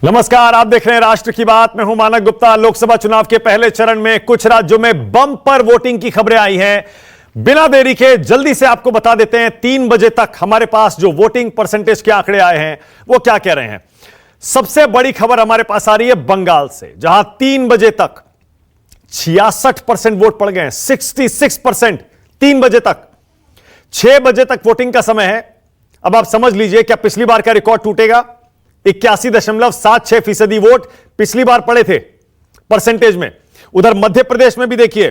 नमस्कार, आप देख रहे हैं राष्ट्र की बात। मैं हूं मानक गुप्ता। लोकसभा चुनाव के पहले चरण में कुछ राज्यों में बम्पर वोटिंग की खबरें आई हैं। बिना देरी के जल्दी से आपको बता देते हैं 3 बजे तक हमारे पास जो वोटिंग परसेंटेज के आंकड़े आए हैं वो क्या कह रहे हैं। सबसे बड़ी खबर हमारे पास आ रही है बंगाल से, जहां 3 बजे तक 66% वोट पड़ गए हैं। 66% 3 बजे तक। 6 बजे तक वोटिंग का समय है। अब आप समझ लीजिए, क्या पिछली बार का रिकॉर्ड टूटेगा? 81.76% वोट पिछली बार पड़े थे परसेंटेज में। उधर मध्य प्रदेश में भी देखिए,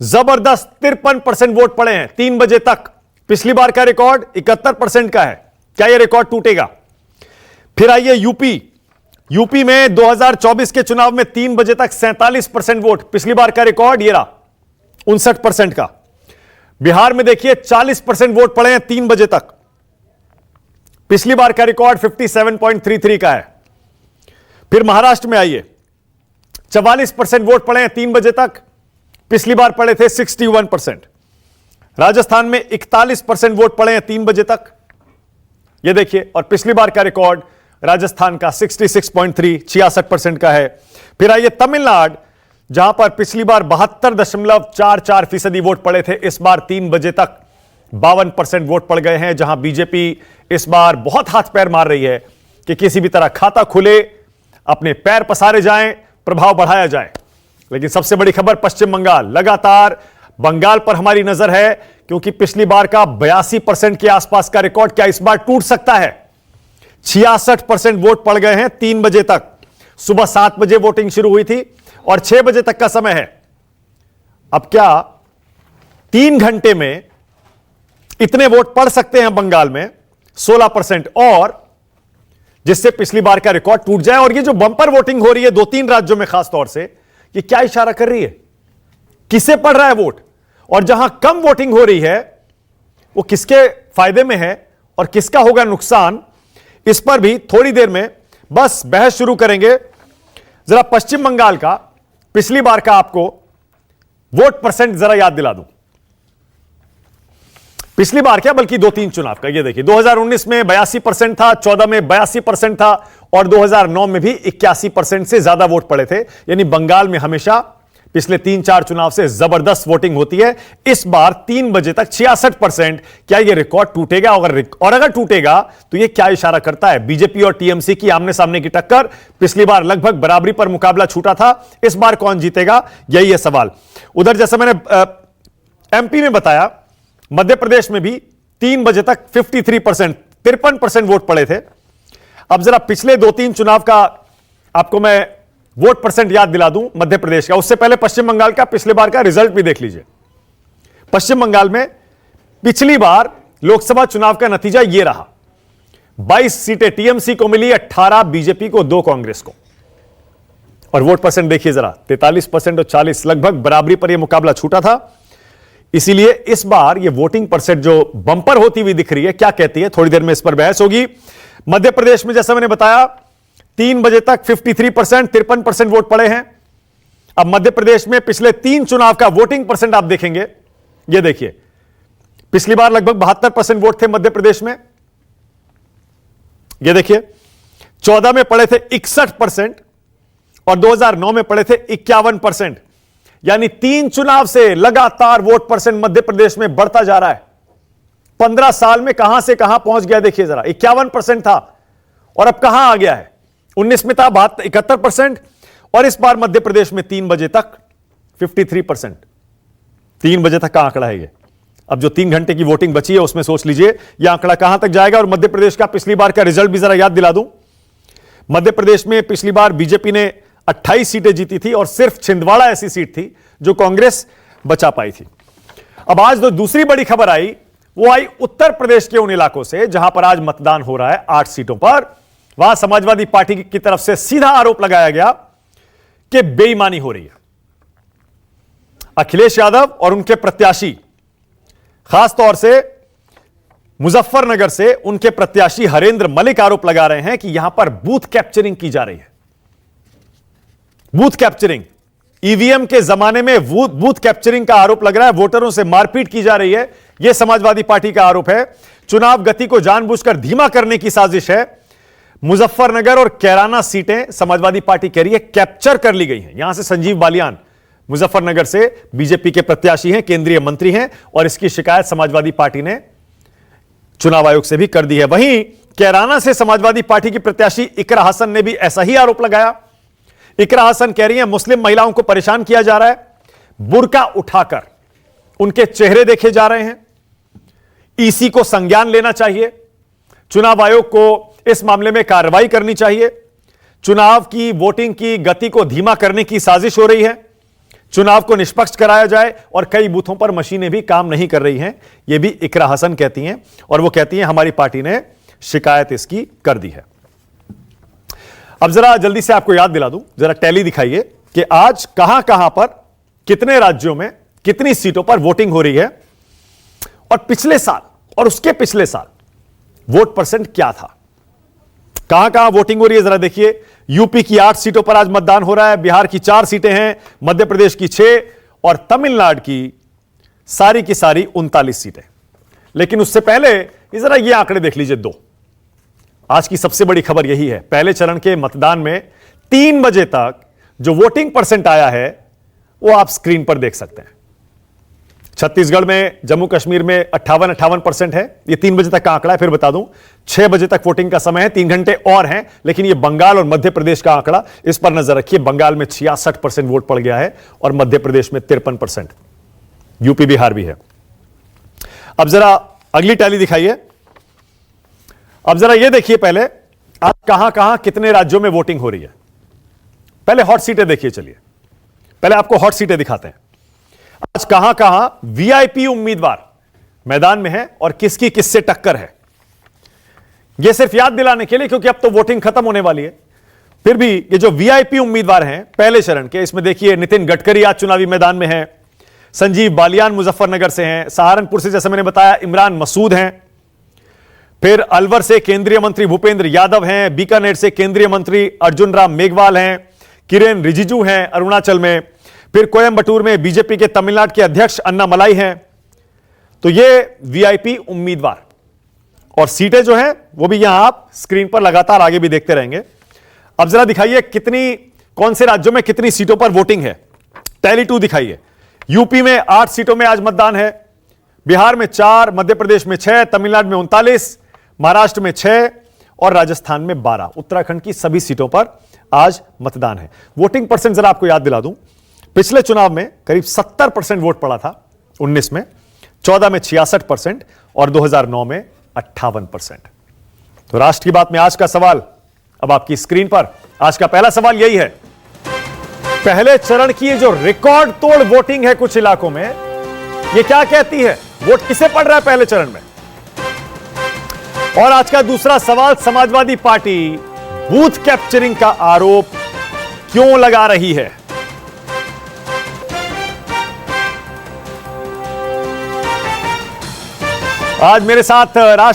जबरदस्त 53% वोट पड़े हैं 3 बजे तक। पिछली बार का रिकॉर्ड 71% का है। क्या यह रिकॉर्ड टूटेगा? फिर आइए यूपी में 2024 के चुनाव में 3 बजे तक 47% वोट। पिछली बार का रिकॉर्ड ये रहा 59% का। बिहार में देखिए 40% वोट पड़े हैं 3 बजे तक। पिछली बार का रिकॉर्ड 57.33 का है। फिर महाराष्ट्र में आइए, 44% वोट पड़े हैं 3 बजे तक। पिछली बार पड़े थे 61%। राजस्थान में 41% वोट पड़े हैं 3 बजे तक, ये देखिए। और पिछली बार का रिकॉर्ड राजस्थान का 66% का है। फिर आइए तमिलनाडु, जहां पर पिछली बार 72.44% वोट पड़े थे। इस बार 3 बजे तक 52% वोट पड़ गए हैं, जहां बीजेपी इस बार बहुत हाथ पैर मार रही है कि किसी भी तरह खाता खुले, अपने पैर पसारे जाएं, प्रभाव बढ़ाया जाए। लेकिन सबसे बड़ी खबर पश्चिम बंगाल। लगातार बंगाल पर हमारी नजर है, क्योंकि पिछली बार का 82% के आसपास का रिकॉर्ड क्या इस बार टूट सकता है? 66% वोट पड़ गए हैं 3 बजे तक। सुबह 7 बजे वोटिंग शुरू हुई थी और 6 बजे तक का समय है। अब क्या 3 घंटे में इतने वोट पड़ सकते हैं बंगाल में? 16%, और जिससे पिछली बार का रिकॉर्ड टूट जाए। और ये जो बंपर वोटिंग हो रही है 2-3 राज्यों में खासतौर से, ये क्या इशारा कर रही है? किसे पड़ रहा है वोट? और जहां कम वोटिंग हो रही है वो किसके फायदे में है और किसका होगा नुकसान? इस पर भी थोड़ी देर में बस बहस शुरू करेंगे। जरा पश्चिम बंगाल का पिछली बार का आपको वोट परसेंट जरा याद दिला दूं। पिछली बार क्या, बल्कि 2-3 चुनाव का। ये देखिए, 2019 में 82% था, 14 में 82% था, और 2009 में भी 81% से ज्यादा वोट पड़े थे। यानी बंगाल में हमेशा पिछले 3-4 चुनाव से जबरदस्त वोटिंग होती है। इस बार 3 बजे तक 66%। क्या यह रिकॉर्ड टूटेगा? और अगर टूटेगा तो यह क्या इशारा करता है? बीजेपी और टीएमसी की आमने सामने की टक्कर। पिछली बार लगभग बराबरी पर मुकाबला छूटा था। इस बार कौन जीतेगा, यही है सवाल। उधर जैसे मैंने एमपी में बताया, मध्य प्रदेश में भी 3 बजे तक 53% वोट पड़े थे। अब जरा पिछले 2-3 चुनाव का आपको मैं वोट परसेंट याद दिला दूं मध्य प्रदेश का। उससे पहले पश्चिम बंगाल का पिछले बार का रिजल्ट भी देख लीजिए। पश्चिम बंगाल में पिछली बार लोकसभा चुनाव का नतीजा यह रहा, 22 सीटें टीएमसी को मिली, 18 बीजेपी को, 2 कांग्रेस को। और वोट परसेंट देखिए जरा, 43% और 40, लगभग बराबरी पर यह मुकाबला छूटा था। इसीलिए इस बार ये वोटिंग परसेंट जो बंपर होती हुई दिख रही है, क्या कहती है? थोड़ी देर में इस पर बहस होगी। मध्य प्रदेश में जैसा मैंने बताया, 3 बजे तक 53%, 53% वोट पड़े हैं। अब मध्य प्रदेश में पिछले 3 चुनाव का वोटिंग परसेंट आप देखेंगे। ये देखिए, पिछली बार लगभग 72% वोट थे मध्य प्रदेश में। ये देखिए, 14 में पड़े थे 61% और 2009 में पड़े थे 51%। यानी 3 चुनाव से लगातार वोट परसेंट मध्य प्रदेश में बढ़ता जा रहा है। 15 साल में कहां से कहां पहुंच गया देखिए जरा। 51% था और अब कहां आ गया है? 19 में था 71%, और इस बार मध्य प्रदेश में 3 बजे तक 53%। 3 बजे तक का आंकड़ा है ये। अब जो 3 घंटे की वोटिंग बची है उसमें सोच लीजिए यह आंकड़ा कहां तक जाएगा। और मध्य प्रदेश का पिछली बार का रिजल्ट भी जरा याद दिला दूं। मध्य प्रदेश में पिछली बार बीजेपी ने 28 सीटें जीती थी, और सिर्फ छिंदवाड़ा ऐसी सीट थी जो कांग्रेस बचा पाई थी। अब आज जो दूसरी बड़ी खबर आई, वो आई उत्तर प्रदेश के उन इलाकों से जहां पर आज मतदान हो रहा है 8 सीटों पर। वहां समाजवादी पार्टी की तरफ से सीधा आरोप लगाया गया कि बेईमानी हो रही है। अखिलेश यादव और उनके प्रत्याशी, खासतौर से मुजफ्फरनगर से उनके प्रत्याशी हरेंद्र मलिक आरोप लगा रहे हैं कि यहां पर बूथ कैप्चरिंग की जा रही है। बूथ कैप्चरिंग, ईवीएम के जमाने में बूथ कैप्चरिंग का आरोप लग रहा है। वोटरों से मारपीट की जा रही है, यह समाजवादी पार्टी का आरोप है। चुनाव गति को जानबूझकर धीमा करने की साजिश है। मुजफ्फरनगर और कैराना सीटें समाजवादी पार्टी कह रही है कैप्चर कर ली गई हैं। यहां से संजीव बालियान मुजफ्फरनगर से बीजेपी के प्रत्याशी हैं, केंद्रीय मंत्री हैं, और इसकी शिकायत समाजवादी पार्टी ने चुनाव आयोग से भी कर दी है। वहीं कैराना से समाजवादी पार्टी की प्रत्याशी इकरा हसन ने भी ऐसा ही आरोप लगाया। इकरा हसन कह रही है मुस्लिम महिलाओं को परेशान किया जा रहा है, बुर्का उठाकर उनके चेहरे देखे जा रहे हैं, ईसी को संज्ञान लेना चाहिए, चुनाव आयोग को इस मामले में कार्रवाई करनी चाहिए, चुनाव की वोटिंग की गति को धीमा करने की साजिश हो रही है, चुनाव को निष्पक्ष कराया जाए, और कई बूथों पर मशीनें भी काम नहीं कर रही हैं। यह भी इकरा हसन कहती हैं, और वो कहती हैं हमारी पार्टी ने शिकायत इसकी कर दी है। अब जरा जल्दी से आपको याद दिला दूं, जरा टैली दिखाइए कि आज कहां कहां पर कितने राज्यों में कितनी सीटों पर वोटिंग हो रही है, और पिछले साल और उसके पिछले साल वोट परसेंट क्या था, कहां कहां वोटिंग हो रही है जरा देखिए। यूपी की 8 सीटों पर आज मतदान हो रहा है, बिहार की 4 सीटें हैं, मध्य प्रदेश की 6 और तमिलनाडु की सारी 39 सीटें। लेकिन उससे पहले जरा ये आंकड़े देख लीजिए 2। आज की सबसे बड़ी खबर यही है, पहले चरण के मतदान में 3 बजे तक जो वोटिंग परसेंट आया है वो आप स्क्रीन पर देख सकते हैं। छत्तीसगढ़ में, जम्मू कश्मीर में 58% है। ये 3 बजे तक का आंकड़ा है। फिर बता दूं 6 बजे तक वोटिंग का समय है, 3 घंटे और हैं। लेकिन ये बंगाल और मध्य प्रदेश का आंकड़ा, इस पर नजर रखिए। बंगाल में 66% वोट पड़ गया है और मध्य प्रदेश में 53%, यूपी बिहार भी है। अब जरा अगली टैली दिखाइए। अब जरा ये देखिए पहले आज कहां कहां कितने राज्यों में वोटिंग हो रही है। पहले हॉट सीटें देखिए, चलिए पहले आपको हॉट सीटें दिखाते हैं। आज कहां कहां वीआईपी उम्मीदवार मैदान में है और किसकी किससे टक्कर है, यह सिर्फ याद दिलाने के लिए, क्योंकि अब तो वोटिंग खत्म होने वाली है। फिर भी ये जो वीआईपी उम्मीदवार हैं पहले चरण के, इसमें देखिए नितिन गडकरी आज चुनावी मैदान में है, संजीव बालियान मुजफ्फरनगर से हैं, सहारनपुर से जैसे मैंने बताया इमरान मसूद हैं, फिर अलवर से केंद्रीय मंत्री भूपेंद्र यादव हैं, बीकानेर से केंद्रीय मंत्री अर्जुन राम मेघवाल हैं, किरेन रिजिजू हैं अरुणाचल में, फिर कोयंबटूर में बीजेपी के तमिलनाडु के अध्यक्ष अन्नामलाई हैं। तो ये वीआईपी उम्मीदवार और सीटें जो हैं वो भी यहां आप स्क्रीन पर लगातार आगे भी देखते रहेंगे। अब जरा दिखाइए कौन से राज्यों में कितनी सीटों पर वोटिंग है। टैली 2 दिखाइए। यूपी में 8 सीटों में आज मतदान है, बिहार में 4, मध्य प्रदेश में 6, तमिलनाडु में 39, महाराष्ट्र में 6 और राजस्थान में 12। उत्तराखंड की सभी सीटों पर आज मतदान है। वोटिंग परसेंट जरा आपको याद दिला दूं, पिछले चुनाव में करीब 70% वोट पड़ा था 19 में, 14 में 66% और 2009 में 58%। तो राष्ट्र की बात में आज का सवाल अब आपकी स्क्रीन पर। आज का पहला सवाल यही है, पहले चरण की ये जो रिकॉर्ड तोड़ वोटिंग है कुछ इलाकों में, ये क्या कहती है, वोट किसे पड़ रहा है पहले चरण में। और आज का दूसरा सवाल, समाजवादी पार्टी बूथ कैप्चरिंग का आरोप क्यों लगा रही है। आज मेरे साथ